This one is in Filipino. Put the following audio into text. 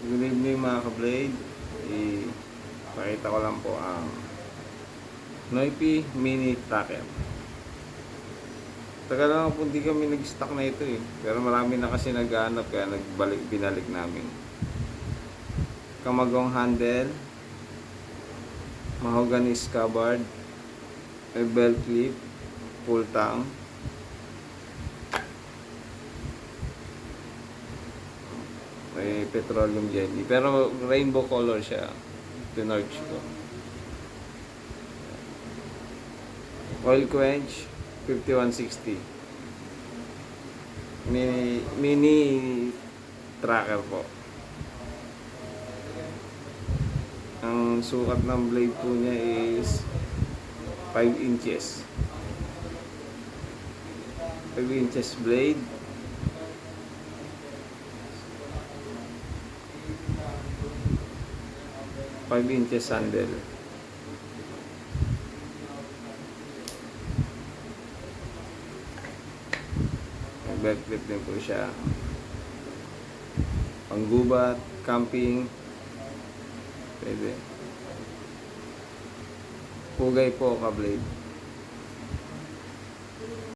Good evening mga ka-blade. Ipakita ko lang po ang Noipy Mini Tracker. Tagal lang po hindi kami nag-stock na ito eh. Pero marami na kasi nag-aanap kaya binalik namin. Kamagong handle, mahogany scabbard, may belt clip, full tang. May petroleum jelly. Pero rainbow color siya. Tinorch ko. Oil quench, 5160. Mini tracker po. Ang sukat ng blade po niya is 5 inches. 5 inches blade. Five inches handle. May belt clip din po siya. Panggubat, camping, pwede. Pugay po ka-blade.